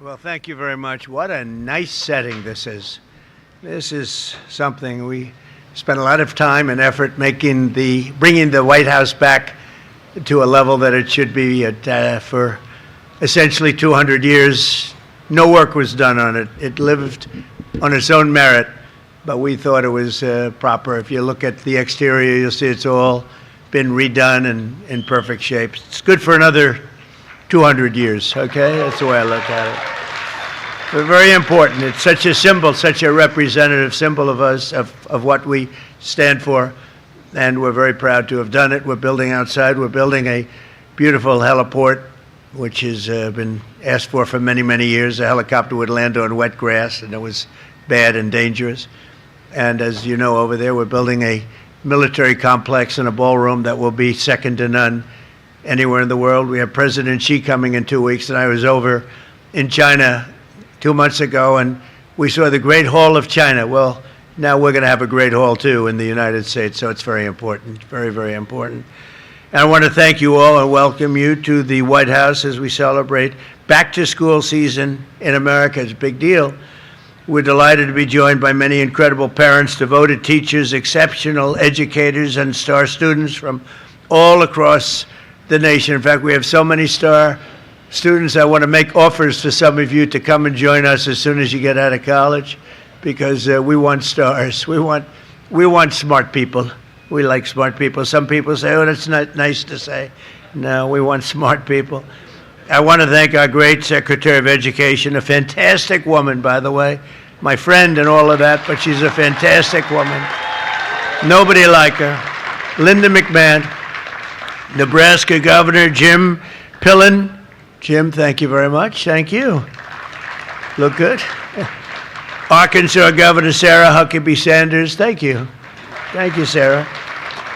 Well, thank you very much. What a nice setting this is. This is something we spent a lot of time and effort bringing the White House back to a level that it should be at. For essentially 200 years, no work was done on it. It lived on its own merit, but we thought it was proper. If you look at the exterior, you'll see it's all been redone and in perfect shape. It's good for another 200 years, okay? That's the way I look at it. But very important. It's such a symbol, such a representative symbol of us, of what we stand for, and we're very proud to have done it. We're building outside. We're building a beautiful heliport, which has been asked for many, many years. A helicopter would land on wet grass, and it was bad and dangerous. And as you know, over there, we're building a military complex and a ballroom that will be second to none anywhere in the world. We have President Xi coming in 2 weeks, and I was over in China 2 months ago, and we saw the Great Hall of China. Well, now we're going to have a Great Hall, too, in the United States, so it's very important, very, very important. And I want to thank you all and welcome you to the White House as we celebrate back-to-school season in America. It's a big deal. We're delighted to be joined by many incredible parents, devoted teachers, exceptional educators, and star students from all across the nation. In fact, we have so many star students, I want to make offers to some of you to come and join us as soon as you get out of college, because we want stars. We want smart people. We like smart people. Some people say, oh, that's not nice to say. No, we want smart people. I want to thank our great Secretary of Education, a fantastic woman, by the way, my friend and all of that, but she's a fantastic woman. Nobody like her. Linda McMahon. Nebraska Governor Jim Pillen. Jim, thank you very much. Thank you. Look good. Arkansas Governor Sarah Huckabee Sanders. Thank you. Thank you, Sarah.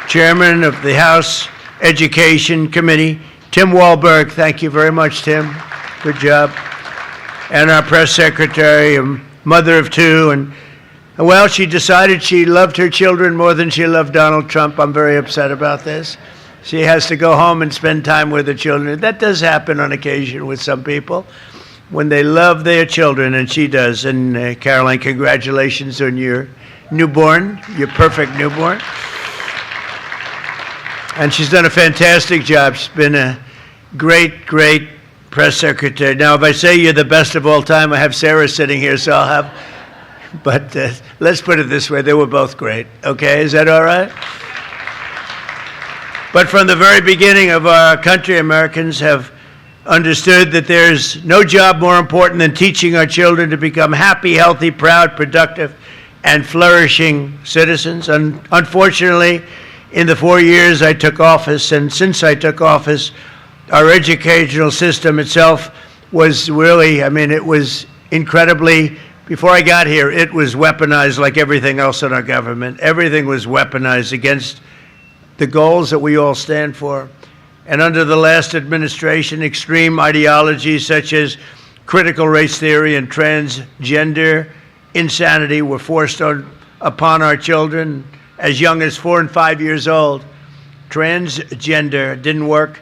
Chairman of the House Education Committee, Tim Walberg. Thank you very much, Tim. Good job. And our press secretary, a mother of two. And, well, she decided she loved her children more than she loved Donald Trump. I'm very upset about this. She has to go home and spend time with her children. That does happen on occasion with some people when they love their children, and she does. And Caroline, congratulations on your newborn, your perfect newborn. And she's done a fantastic job. She's been a great, great press secretary. Now, if I say you're the best of all time, I have Sarah sitting here, so I'll have, but let's put it this way, they were both great. Okay, is that all right? But from the very beginning of our country, Americans have understood that there's no job more important than teaching our children to become happy, healthy, proud, productive, and flourishing citizens. And unfortunately, in the 4 years I took office, and since I took office, our educational system itself was really, it was incredibly, before I got here, it was weaponized like everything else in our government. Everything was weaponized against the goals that we all stand for. And under the last administration, extreme ideologies such as critical race theory and transgender insanity were forced upon our children as young as 4 and 5 years old. Transgender didn't work.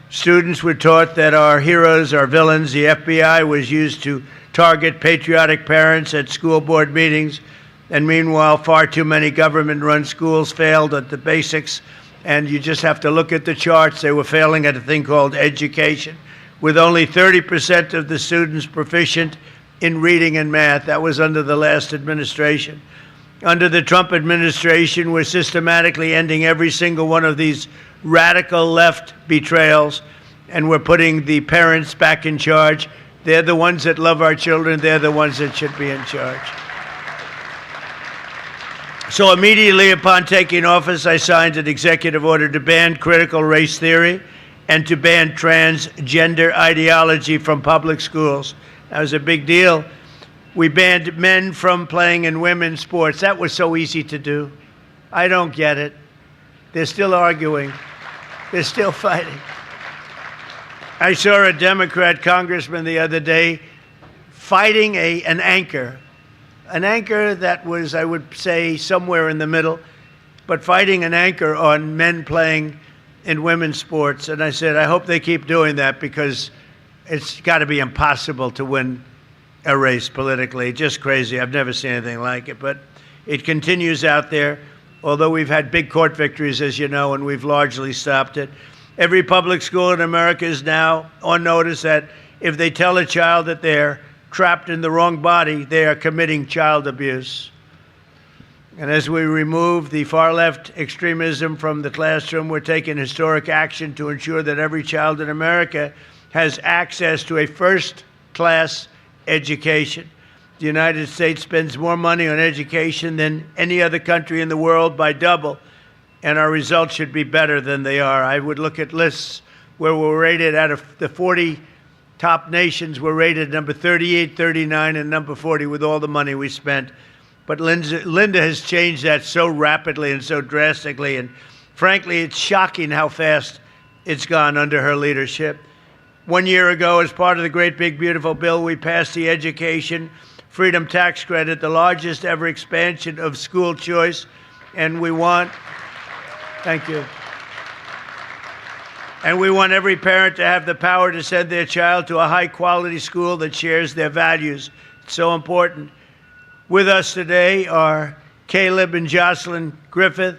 Students were taught that our heroes are villains. The FBI was used to target patriotic parents at school board meetings. And meanwhile, far too many government-run schools failed at the basics. And you just have to look at the charts. They were failing at a thing called education, with only 30% of the students proficient in reading and math. That was under the last administration. Under the Trump administration, we're systematically ending every single one of these radical left betrayals, and we're putting the parents back in charge. They're the ones that love our children. They're the ones that should be in charge. So immediately upon taking office, I signed an executive order to ban critical race theory and to ban transgender ideology from public schools. That was a big deal. We banned men from playing in women's sports. That was so easy to do. I don't get it. They're still arguing. They're still fighting. I saw a Democrat congressman the other day fighting an anchor that was, I would say, somewhere in the middle, but fighting an anchor on men playing in women's sports. And I said, I hope they keep doing that, because it's got to be impossible to win a race politically. Just crazy. I've never seen anything like it. But it continues out there, although we've had big court victories, as you know, and we've largely stopped it. Every public school in America is now on notice that if they tell a child that they're trapped in the wrong body, they are committing child abuse. And as we remove the far-left extremism from the classroom, we're taking historic action to ensure that every child in America has access to a first-class education. The United States spends more money on education than any other country in the world by double, and our results should be better than they are. I would look at lists where we're rated out of the 40 top nations, we're rated number 38, 39, and number 40 with all the money we spent. But Linda has changed that so rapidly and so drastically, and frankly, it's shocking how fast it's gone under her leadership. 1 year ago, as part of the Great Big Beautiful Bill, we passed the Education Freedom Tax Credit, the largest ever expansion of school choice, and we want, thank you, and we want every parent to have the power to send their child to a high-quality school that shares their values. It's so important. With us today are Caleb and Jocelyn Griffith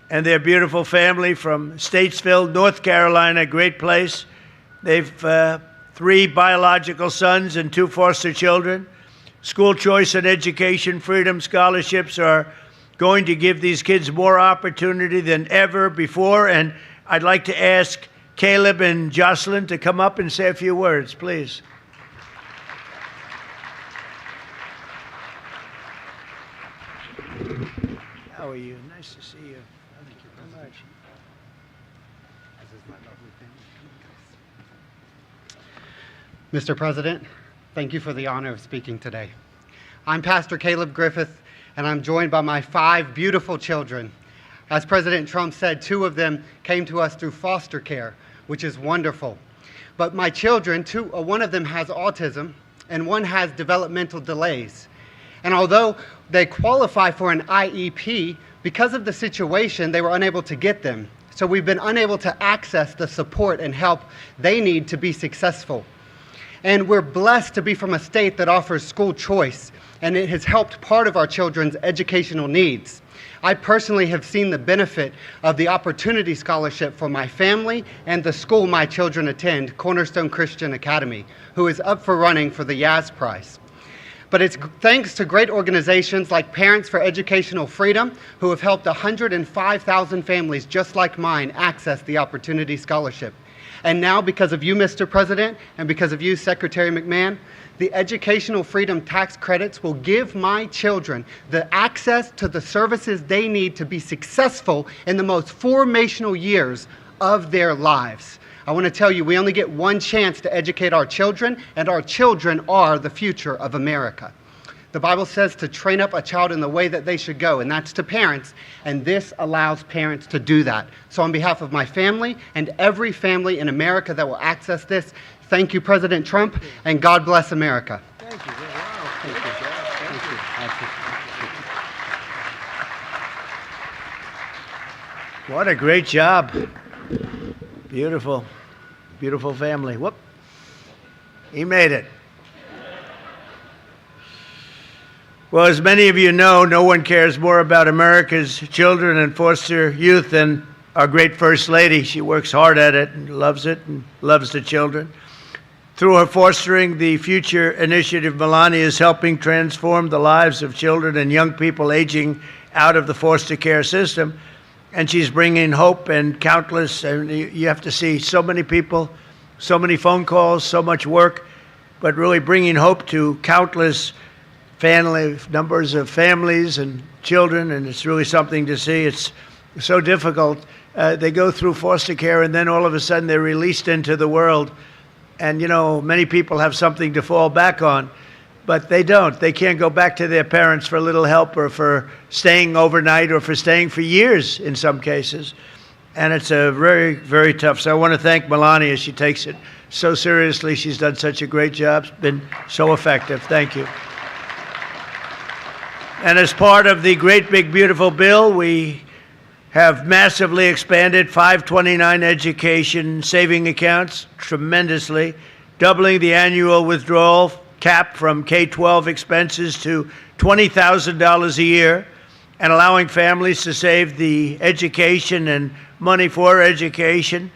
and their beautiful family from Statesville, North Carolina, great place. They've 3 biological sons and 2 foster children. School choice and education freedom scholarships are going to give these kids more opportunity than ever before. And I'd like to ask Caleb and Jocelyn to come up and say a few words, please. How are you? Nice to see you. Thank you very much. This is my lovely family. Mr. President, thank you for the honor of speaking today. I'm Pastor Caleb Griffith, and I'm joined by my 5 beautiful children. As President Trump said, 2 of them came to us through foster care, which is wonderful. But my children, one of them has autism, and one has developmental delays. And although they qualify for an IEP, because of the situation, they were unable to get them. So we've been unable to access the support and help they need to be successful. And we're blessed to be from a state that offers school choice, and it has helped part of our children's educational needs. I personally have seen the benefit of the Opportunity Scholarship for my family and the school my children attend, Cornerstone Christian Academy, who is up for running for the Yaz Prize. But it's thanks to great organizations like Parents for Educational Freedom, who have helped 105,000 families just like mine access the Opportunity Scholarship. And now, because of you, Mr. President, and because of you, Secretary McMahon, the Educational Freedom Tax Credits will give my children the access to the services they need to be successful in the most formational years of their lives. I want to tell you, we only get one chance to educate our children, and our children are the future of America. The Bible says to train up a child in the way that they should go, and that's to parents, and this allows parents to do that. So on behalf of my family and every family in America that will access this, thank you, President Trump, and God bless America. Thank you. Wow. Thank you. What a great job. Beautiful, beautiful family. Whoop. He made it. Well, as many of you know, no one cares more about America's children and foster youth than our great First Lady. She works hard at it and loves the children. Through her Fostering the Future initiative, Melania is helping transform the lives of children and young people aging out of the foster care system. And she's bringing hope and countless, and you have to see so many people, so many phone calls, so much work, but really bringing hope to countless numbers of families and children, and it's really something to see. It's so difficult. They go through foster care, and then all of a sudden they're released into the world. And, you know, many people have something to fall back on, but they don't. They can't go back to their parents for a little help or for staying overnight or for staying for years in some cases. And it's a very, very tough. So I want to thank Melania. She takes it so seriously. She's done such a great job. It's been so effective. Thank you. And as part of the Great Big Beautiful Bill, we have massively expanded 529 education saving accounts tremendously. doubling the annual withdrawal cap from K-12 expenses to $20,000 a year, and allowing families to save the education and money for education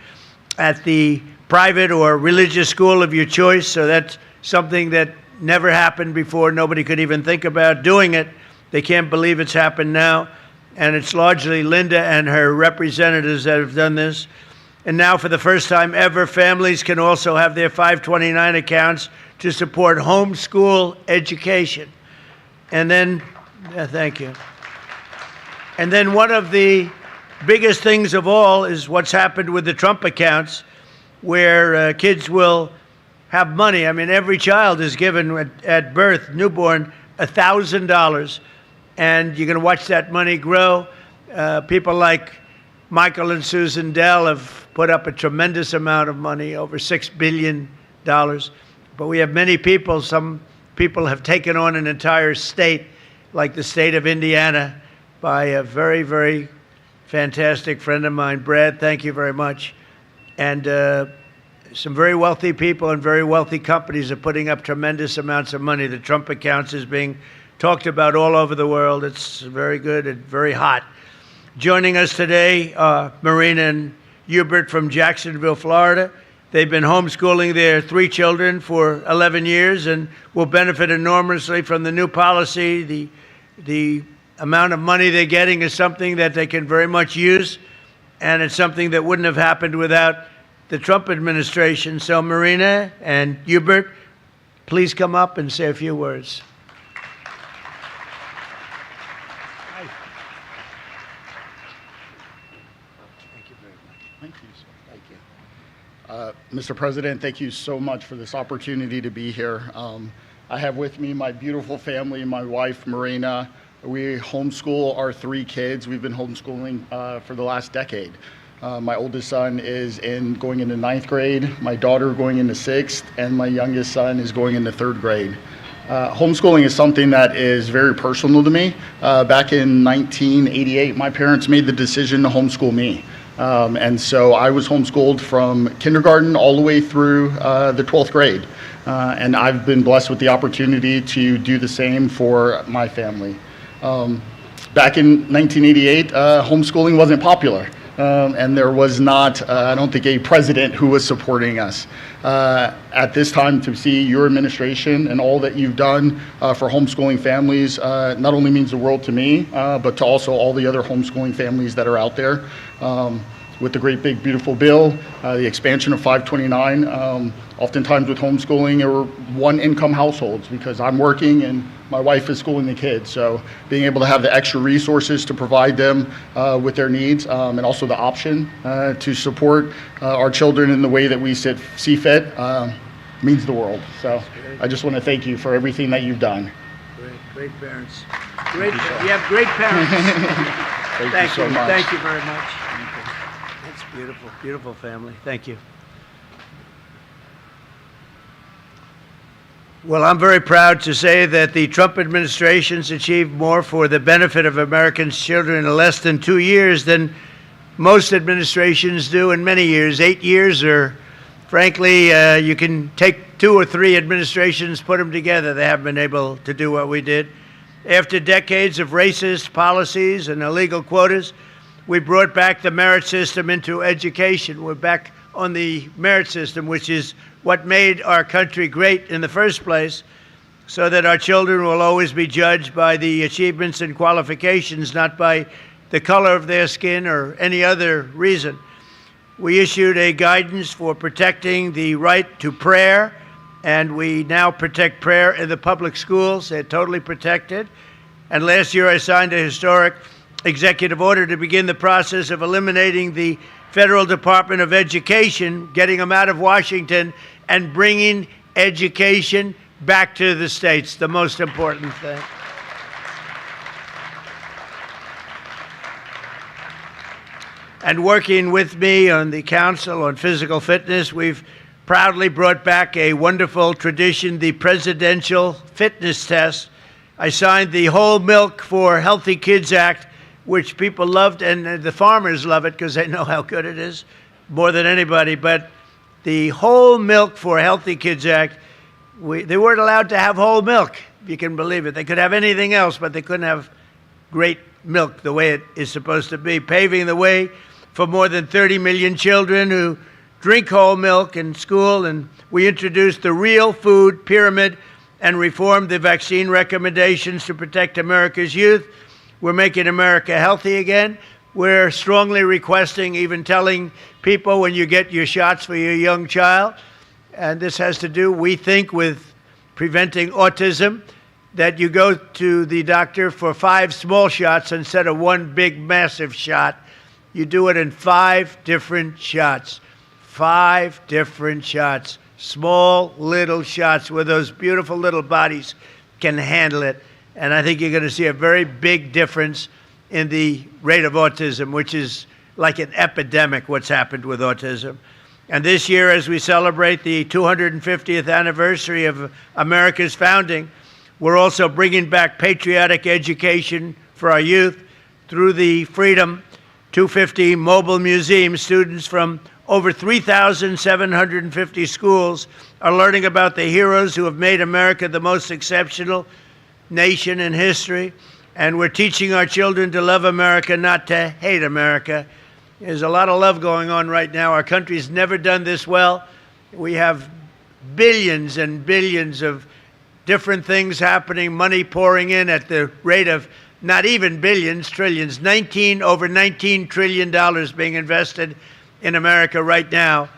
at the private or religious school of your choice. So that's something that never happened before. Nobody could even think about doing it. They can't believe it's happened now. And it's largely Linda and her representatives that have done this. And now, for the first time ever, families can also have their 529 accounts to support homeschool education. And then, thank you. And then one of the biggest things of all is what's happened with the Trump accounts, where kids will have money. I mean, every child is given at birth, newborn, $1,000. And you're going to watch that money grow. People like Michael and Susan Dell have put up a tremendous amount of money, over $6 billion. But we have many people. Some people have taken on an entire state, like the state of Indiana, by a very, very fantastic friend of mine, Brad. Thank you very much. And some very wealthy people and very wealthy companies are putting up tremendous amounts of money. The Trump accounts is being talked about all over the world. It's very good and very hot. Joining us today, Marina and Hubert from Jacksonville, Florida. They've been homeschooling their 3 children for 11 years and will benefit enormously from the new policy. The amount of money they're getting is something that they can very much use, and it's something that wouldn't have happened without the Trump administration. So Marina and Hubert, please come up and say a few words. Mr. President, thank you so much for this opportunity to be here. I have with me my beautiful family, my wife, Marina. We homeschool our 3 kids. We've been homeschooling for the last decade. My oldest son is going into 9th grade, my daughter going into 6th, and my youngest son is going into 3rd grade. Homeschooling is something that is very personal to me. Back in 1988, my parents made the decision to homeschool me. And so I was homeschooled from kindergarten all the way through the 12th grade. And I've been blessed with the opportunity to do the same for my family. Back in 1988, homeschooling wasn't popular. And there was not, I don't think, a president who was supporting us. At this time, to see your administration and all that you've done for homeschooling families not only means the world to me, but to also all the other homeschooling families that are out there. With the great big beautiful bill, the expansion of 529, oftentimes with homeschooling or one income households, because I'm working and my wife is schooling the kids. So being able to have the extra resources to provide them with their needs, and also the option to support our children in the way that we see fit means the world. So I just want to thank you for everything that you've done. Great parents. You have great parents. Thank you so much. Thank you very much. That's beautiful, beautiful family. Thank you. Well, I'm very proud to say that the Trump administration's achieved more for the benefit of American children in less than 2 years than most administrations do in many years. 8 years, or frankly, you can take 2 or 3 administrations, put them together. They haven't been able to do what we did. After decades of racist policies and illegal quotas, we brought back the merit system into education. We're back on the merit system, which is what made our country great in the first place, so that our children will always be judged by the achievements and qualifications, not by the color of their skin or any other reason. We issued a guidance for protecting the right to prayer, and we now protect prayer in the public schools. They're totally protected. And last year I signed a historic executive order to begin the process of eliminating the Federal Department of Education, getting them out of Washington, and bringing education back to the states, the most important thing. And working with me on the Council on Physical Fitness, we've proudly brought back a wonderful tradition, the Presidential Fitness Test. I signed the Whole Milk for Healthy Kids Act, which people loved, and the farmers love it because they know how good it is more than anybody. But the Whole Milk for Healthy Kids Act. They weren't allowed to have whole milk, if you can believe it. They could have anything else, but they couldn't have great milk the way it is supposed to be, paving the way for more than 30 million children who drink whole milk in school. And we introduced the Real Food Pyramid and reformed the vaccine recommendations to protect America's youth. We're making America healthy again. We're strongly requesting, even telling people when you get your shots for your young child, and this has to do, we think, with preventing autism, that you go to the doctor for 5 small shots instead of 1 big, massive shot. You do it in 5 different shots. 5 different shots. Small, little shots where those beautiful little bodies can handle it. And I think you're going to see a very big difference in the rate of autism, which is like an epidemic, what's happened with autism. And this year, as we celebrate the 250th anniversary of America's founding, we're also bringing back patriotic education for our youth through the Freedom 250 Mobile Museum. Students from over 3,750 schools are learning about the heroes who have made America the most exceptional nation in history. And we're teaching our children to love America, not to hate America. There's a lot of love going on right now. Our country's never done this well. We have billions and billions of different things happening, money pouring in at the rate of not even billions, trillions, over $19 trillion being invested in America right now.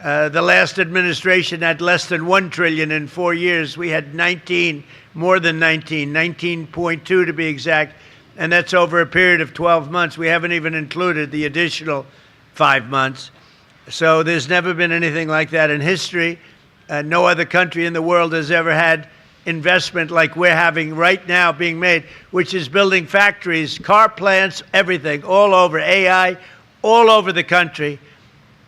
The last administration had less than $1 trillion in 4 years. We had 19, more than 19, 19.2 to be exact. And that's over a period of 12 months. We haven't even included the additional 5 months. So there's never been anything like that in history. No other country in the world has ever had investment like we're having right now being made, which is building factories, car plants, everything, all over, AI, all over the country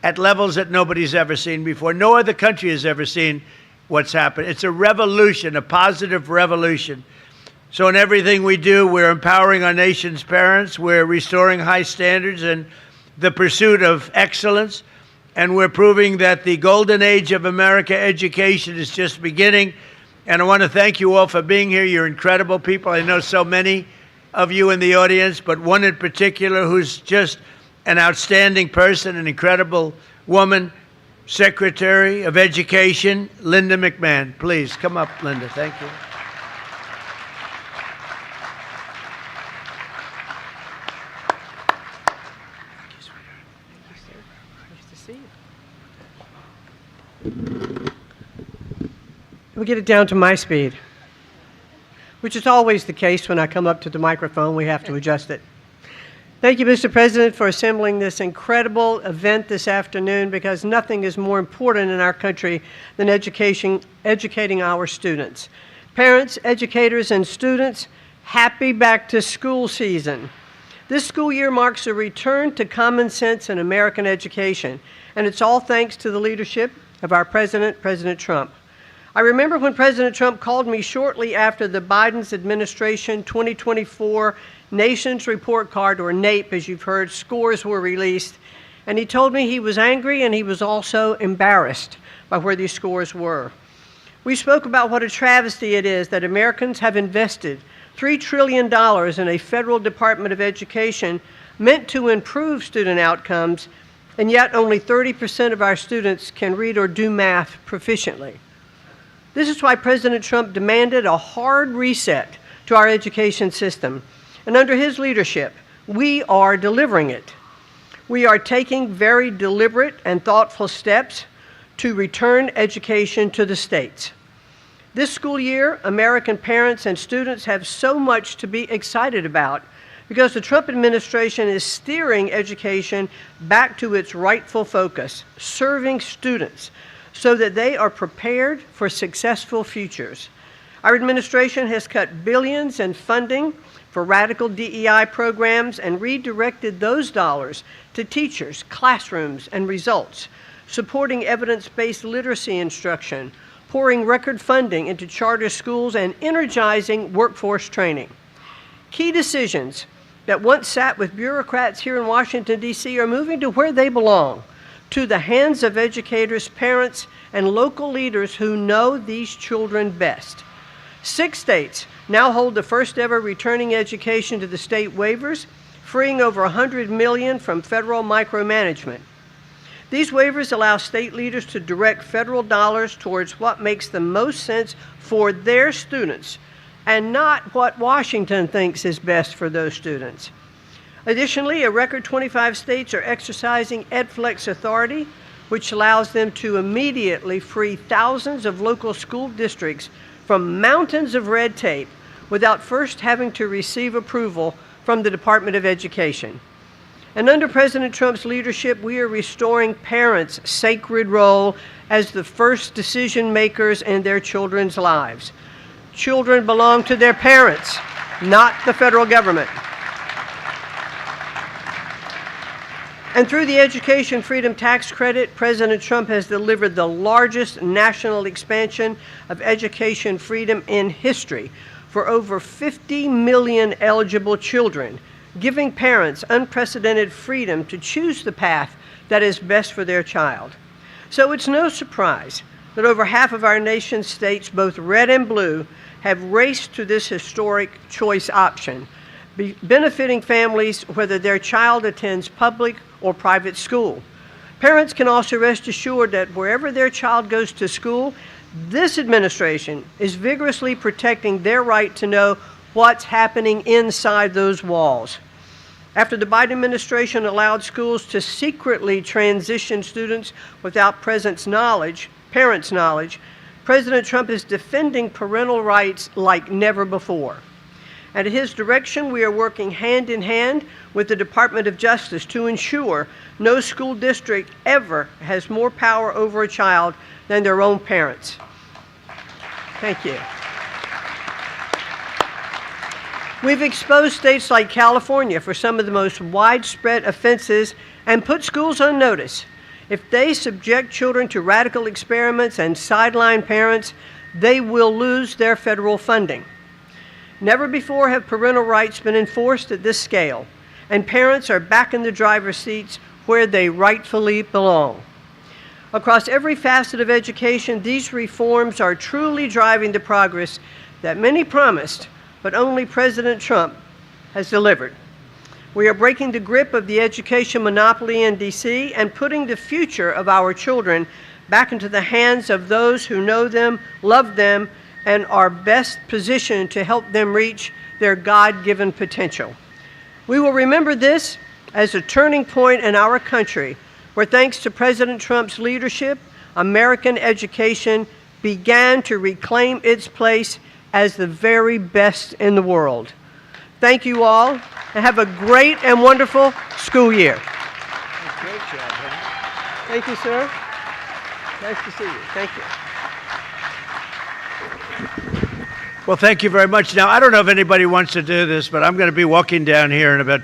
at levels that nobody's ever seen before. No other country has ever seen what's happened. It's a revolution, a positive revolution. So in everything we do, we're empowering our nation's parents, we're restoring high standards and the pursuit of excellence, and we're proving that the golden age of America education is just beginning. And I want to thank you all for being here. You're incredible people. I know so many of you in the audience, but one in particular who's just an outstanding person, an incredible woman, Secretary of Education, Linda McMahon. Please come up, Linda. Thank you. We get it down to my speed, which is always the case when I come up to the microphone. We have to adjust it. Thank you, Mr. President, for assembling this incredible event this afternoon, because nothing is more important in our country than educating our students. Parents, educators, and students, happy back to school season. This school year marks a return to common sense in American education, and it's all thanks to the leadership of our president, President Trump. I remember when President Trump called me shortly after the Biden's administration 2024 Nations Report Card, or NAEP, as you've heard, scores were released, and he told me he was angry and he was also embarrassed by where these scores were. We spoke about what a travesty it is that Americans have invested $3 trillion in a federal Department of Education meant to improve student outcomes, and yet only 30% of our students can read or do math proficiently. This is why President Trump demanded a hard reset to our education system. And under his leadership, we are delivering it. We are taking very deliberate and thoughtful steps to return education to the states. This school year, American parents and students have so much to be excited about because the Trump administration is steering education back to its rightful focus, serving students, so that they are prepared for successful futures. Our administration has cut billions in funding for radical DEI programs and redirected those dollars to teachers, classrooms, and results, supporting evidence-based literacy instruction, pouring record funding into charter schools, and energizing workforce training. Key decisions that once sat with bureaucrats here in Washington, D.C. are moving to where they belong, to the hands of educators, parents, and local leaders who know these children best. 6 states now hold the first ever returning education to the state waivers, freeing over $100 million from federal micromanagement. These waivers allow state leaders to direct federal dollars towards what makes the most sense for their students and not what Washington thinks is best for those students. Additionally, a record 25 states are exercising EdFlex authority, which allows them to immediately free thousands of local school districts from mountains of red tape without first having to receive approval from the Department of Education. And under President Trump's leadership, we are restoring parents' sacred role as the first decision makers in their children's lives. Children belong to their parents, not the federal government. And through the Education Freedom Tax Credit, President Trump has delivered the largest national expansion of education freedom in history for over 50 million eligible children, giving parents unprecedented freedom to choose the path that is best for their child. So it's no surprise that over half of our nation's states, both red and blue, have raced to this historic choice option, benefiting families whether their child attends public or private school. Parents can also rest assured that wherever their child goes to school, this administration is vigorously protecting their right to know what's happening inside those walls. After the Biden administration allowed schools to secretly transition students without parents' knowledge, President Trump is defending parental rights like never before. And at his direction, we are working hand in hand with the Department of Justice to ensure no school district ever has more power over a child than their own parents. Thank you. We've exposed states like California for some of the most widespread offenses and put schools on notice. If they subject children to radical experiments and sideline parents, they will lose their federal funding. Never before have parental rights been enforced at this scale, and parents are back in the driver's seats where they rightfully belong. Across every facet of education, these reforms are truly driving the progress that many promised, but only President Trump has delivered. We are breaking the grip of the education monopoly in D.C. and putting the future of our children back into the hands of those who know them, love them, and are best positioned to help them reach their God-given potential. We will remember this as a turning point in our country, where thanks to President Trump's leadership, American education began to reclaim its place as the very best in the world. Thank you all, and have a great and wonderful school year. Great job, honey. Thank you, sir. Nice to see you. Thank you. Well, thank you very much. Now, I don't know if anybody wants to do this, but I'm going to be walking down here in about